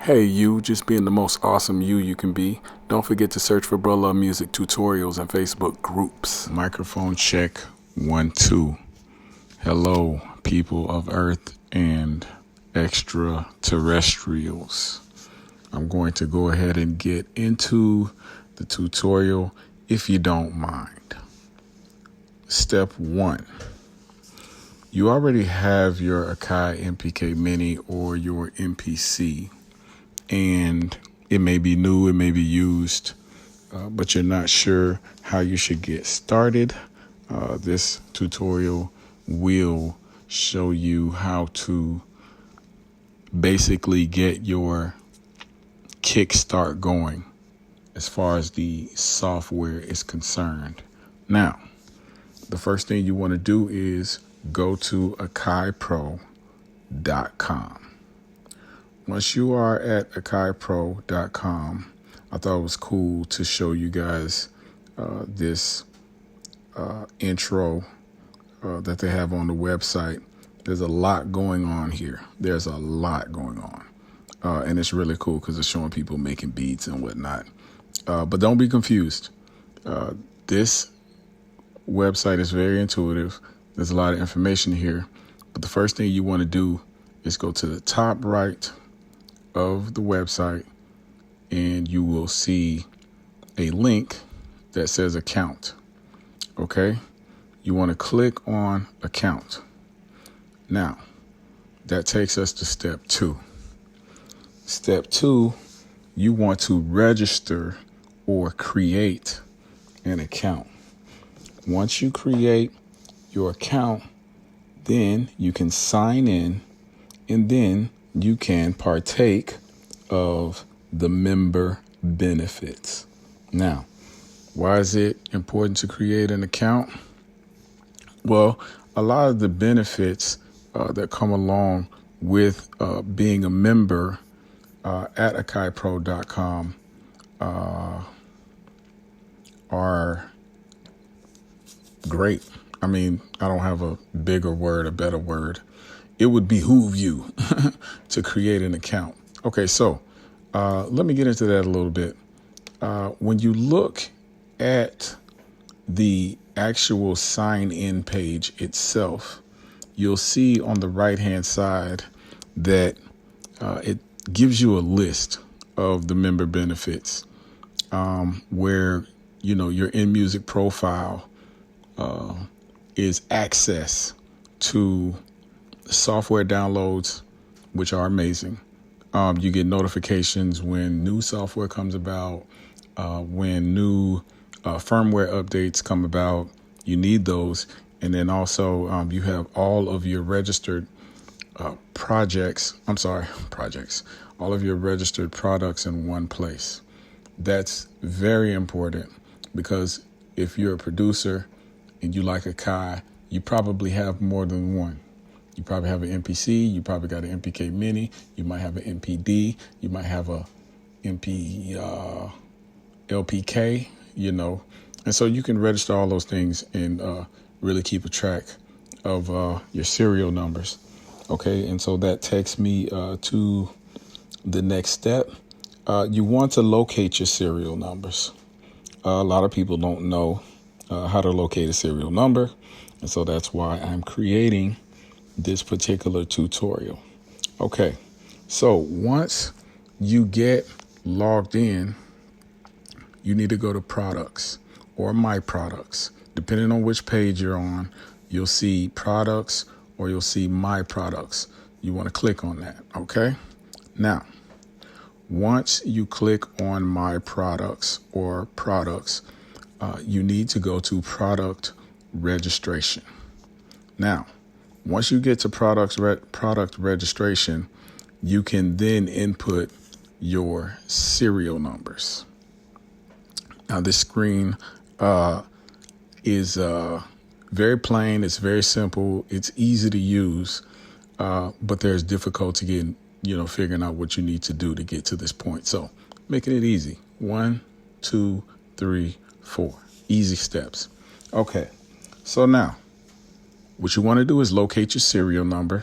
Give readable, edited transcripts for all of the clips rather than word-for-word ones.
Hey you, just being the most awesome you can be. Don't forget to search for Bro Love Music tutorials and Facebook groups. Microphone check 1 2. Hello, people of Earth and extraterrestrials. I'm going to go ahead and get into the tutorial if you don't mind. Step 1. You already have your AKAI MPK Mini or your MPC, and it may be new, it may be used, but you're not sure how you should get started. This tutorial will show you how to basically get your kickstart going as far as the software is concerned. Now, the first thing you want to do is go to akaipro.com. Once you are at akaipro.com, I thought it was cool to show you guys this intro that they have on the website. There's a lot going on here. There's a lot going on. And it's really cool because it's showing people making beats and whatnot. But don't be confused. This website is very intuitive. There's a lot of information here. But the first thing you want to do is go to the top right of the website, and you will see a link that says account. Okay, you want to click on account. Now, that takes us to step 2. Step 2, you want to register or create an account. Once you create your account, then you can sign in, and then you can partake of the member benefits. Now, why is it important to create an account? Well, a lot of the benefits that come along with being a member at akaipro.com are great. I mean, I don't have a better word. It would behoove you to create an account. Okay, so let me get into that a little bit. When you look at the actual sign-in page itself, you'll see on the right-hand side that it gives you a list of the member benefits, where, you know, your in-music profile is access to software downloads, which are amazing. You get notifications when new software comes about, when new firmware updates come about. You need those. And then also you have all of your registered all of your registered products in one place. That's very important because if you're a producer and you like AKAI, you probably have more than one. You probably have an MPC, you probably got an MPK Mini, you might have an MPD, you might have a LPK, you know. And so you can register all those things and really keep a track of your serial numbers. Okay, and so that takes me to the next step. You want to locate your serial numbers. A lot of people don't know how to locate a serial number, and so that's why I'm creating this particular tutorial. Okay, so once you get logged in, you need to go to products or my products. Depending on which page you're on, you'll see products or you'll see my products. You want to click on that. Okay, now once you click on my products or products, you need to go to product registration. Now, once you get to product registration, you can then input your serial numbers. Now, this screen is very plain. It's very simple. It's easy to use, but there's difficulty in, figuring out what you need to do to get to this point. So making it easy. 1, 2, 3, 4. Easy steps. Okay. So now what you want to do is locate your serial number.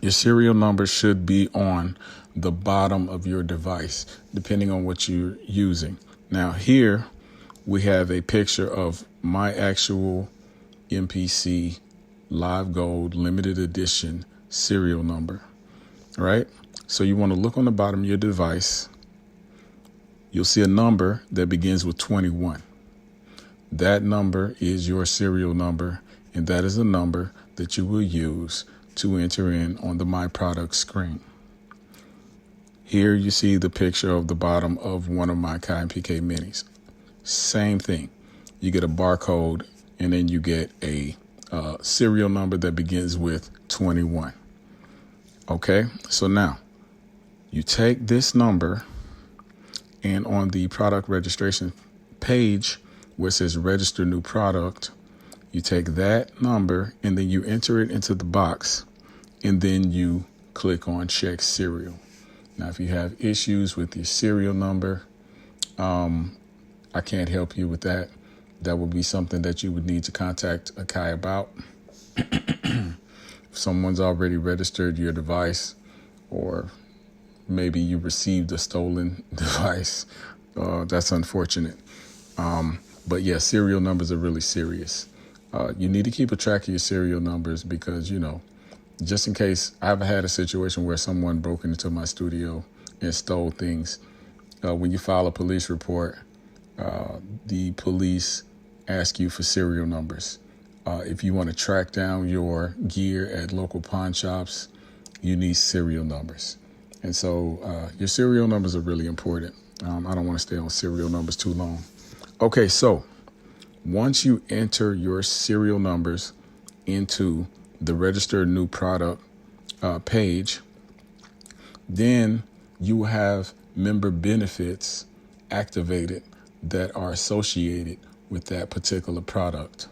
Your serial number should be on the bottom of your device, depending on what you're using. Now here we have a picture of my actual MPC Live Gold limited edition serial number, right? So you want to look on the bottom of your device. You'll see a number that begins with 21. That number is your serial number, and that is a number that you will use to enter in on the My Product screen. Here you see the picture of the bottom of one of my AKAI MPK minis. Same thing. You get a barcode, and then you get a serial number that begins with 21. Okay, so now you take this number, and on the product registration page where it says register new product, you take that number and then you enter it into the box, and then you click on check serial. Now, if you have issues with your serial number, I can't help you with that. That would be something that you would need to contact AKAI about. If someone's already registered your device, or maybe you received a stolen device, that's unfortunate. But yeah, serial numbers are really serious. You need to keep a track of your serial numbers because, just in case. I've had a situation where someone broke into my studio and stole things. When you file a police report, the police ask you for serial numbers. If you want to track down your gear at local pawn shops, you need serial numbers. And so your serial numbers are really important. I don't want to stay on serial numbers too long. Okay, so once you enter your serial numbers into the register new product page, then you have member benefits activated that are associated with that particular product.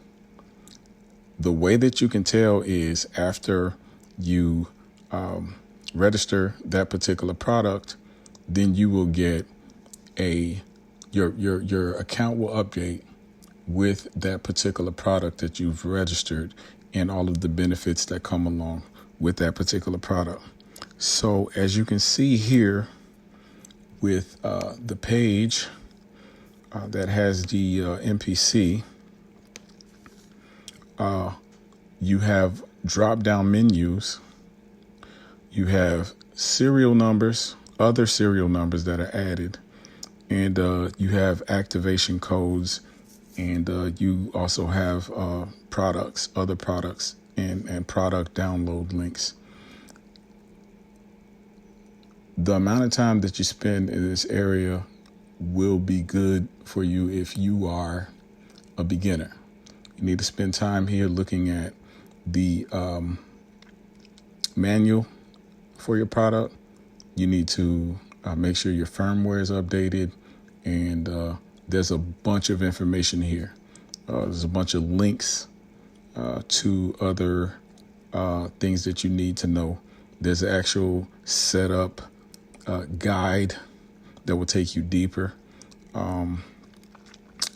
The way that you can tell is after you register that particular product, then you will get your account will update with that particular product that you've registered and all of the benefits that come along with that particular product. So as you can see here with the page that has the MPC, you have drop-down menus, you have serial numbers, other serial numbers that are added, and you have activation codes, and you also have products, other products, and product download links. The amount of time that you spend in this area will be good for you if you are a beginner. You need to spend time here looking at the manual for your product. You need to make sure your firmware is updated, and there's a bunch of information here. There's a bunch of links to other things that you need to know. There's an actual setup guide that will take you deeper.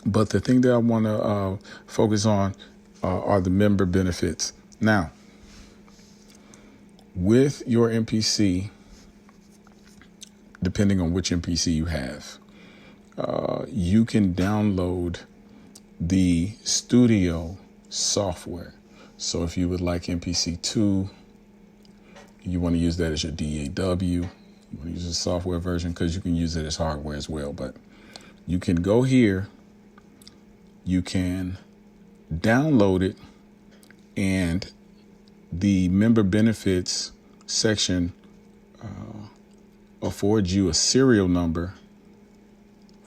But the thing that I want to focus on are the member benefits. Now, with your MPC, depending on which MPC you have, you can download the studio software. So if you would like MPC 2, you want to use that as your DAW, you want to use the software version because you can use it as hardware as well. But you can go here, you can download it, and the member benefits section affords you a serial number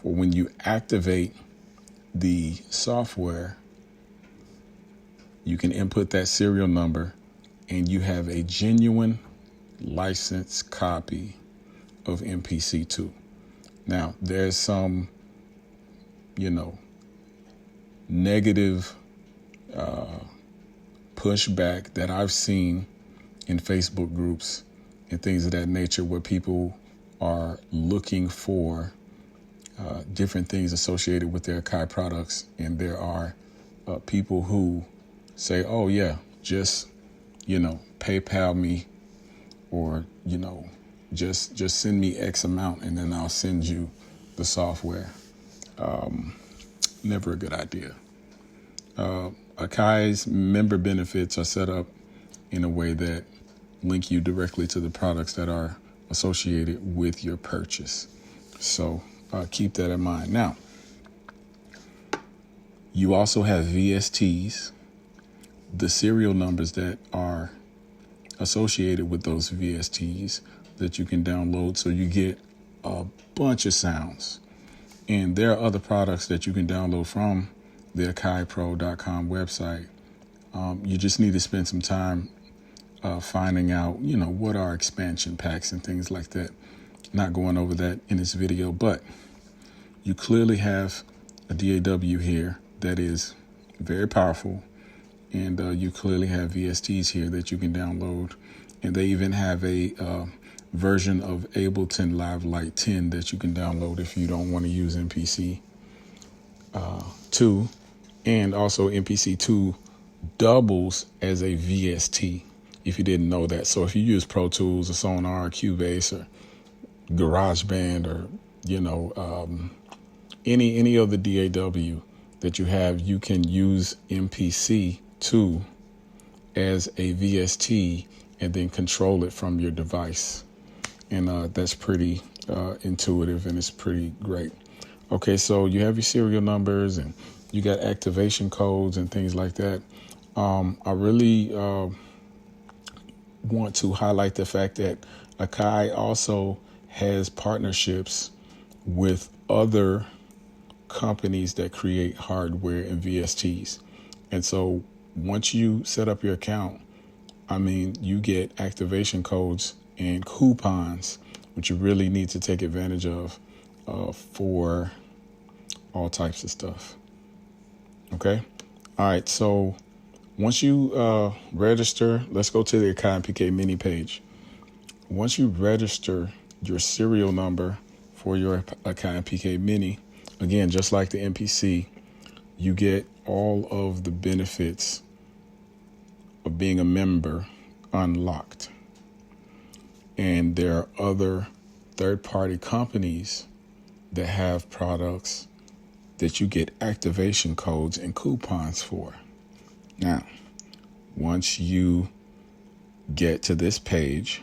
for when you activate the software. You can input that serial number and you have a genuine licensed copy of MPC2. Now, there's some, negative pushback that I've seen in Facebook groups and things of that nature where people are looking for different things associated with their AKAI products. And there are people who say, oh, yeah, just, PayPal me or, just send me X amount and then I'll send you the software. Never a good idea. AKAI's member benefits are set up in a way that link you directly to the products that are associated with your purchase. So keep that in mind. Now, you also have VSTs, the serial numbers that are associated with those VSTs that you can download, so you get a bunch of sounds. And there are other products that you can download from the AKAIPro.com website. You just need to spend some time finding out, what are expansion packs and things like that. Not going over that in this video, but you clearly have a DAW here that is very powerful. And you clearly have VSTs here that you can download. And they even have a version of Ableton Live Lite 10 that you can download if you don't want to use MPC 2. And also MPC 2 doubles as a VST, if you didn't know that. So if you use Pro Tools or Sonar or Cubase or GarageBand or, any other DAW that you have, you can use MPC 2 as a VST and then control it from your device. And that's pretty intuitive, and it's pretty great. Okay, so you have your serial numbers and you got activation codes and things like that. I really want to highlight the fact that AKAI also has partnerships with other companies that create hardware and VSTs. And so once you set up your account, you get activation codes and coupons, which you really need to take advantage of for all types of stuff. Okay. All right. So once you register, let's go to the AKAI MPK mini page. Once you register your serial number for your AKAI MPK mini, again, just like the MPC, you get all of the benefits of being a member unlocked. And there are other third-party companies that have products that you get activation codes and coupons for. Now, once you get to this page,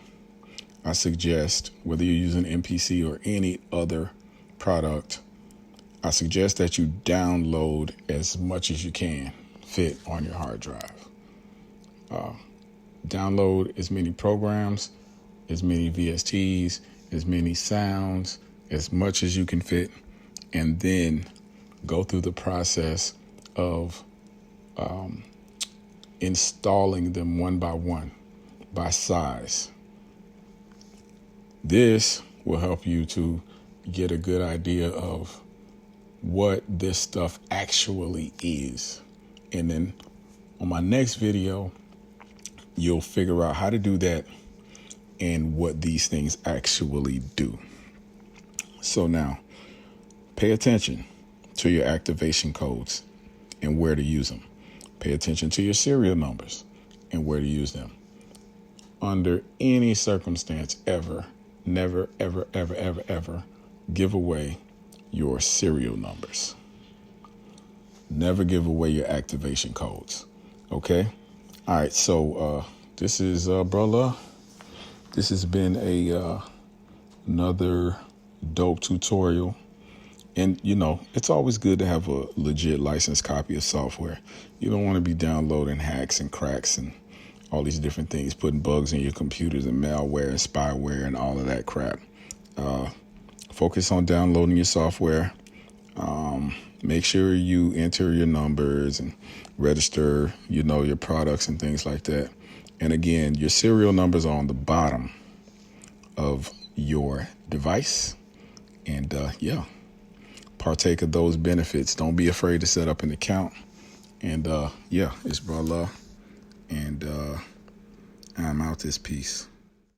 I suggest, whether you're using MPC or any other product, I suggest that you download as much as you can fit on your hard drive. Download as many programs, as many VSTs, as many sounds, as much as you can fit, and then go through the process of installing them one by one, by size. This will help you to get a good idea of what this stuff actually is. And then on my next video, you'll figure out how to do that and what these things actually do. So now, pay attention to your activation codes and where to use them. Pay attention to your serial numbers and where to use them. Under any circumstance ever, never, ever, ever, ever, ever give away your serial numbers. Never give away your activation codes. Okay? All right, so this is Luuh. This has been another dope tutorial. And, it's always good to have a legit licensed copy of software. You don't want to be downloading hacks and cracks and all these different things, putting bugs in your computers and malware and spyware and all of that crap. Focus on downloading your software. Make sure you enter your numbers and register, your products and things like that. And again, your serial numbers are on the bottom of your device. And partake of those benefits. Don't be afraid to set up an account. And it's Luuh. And I'm out this piece.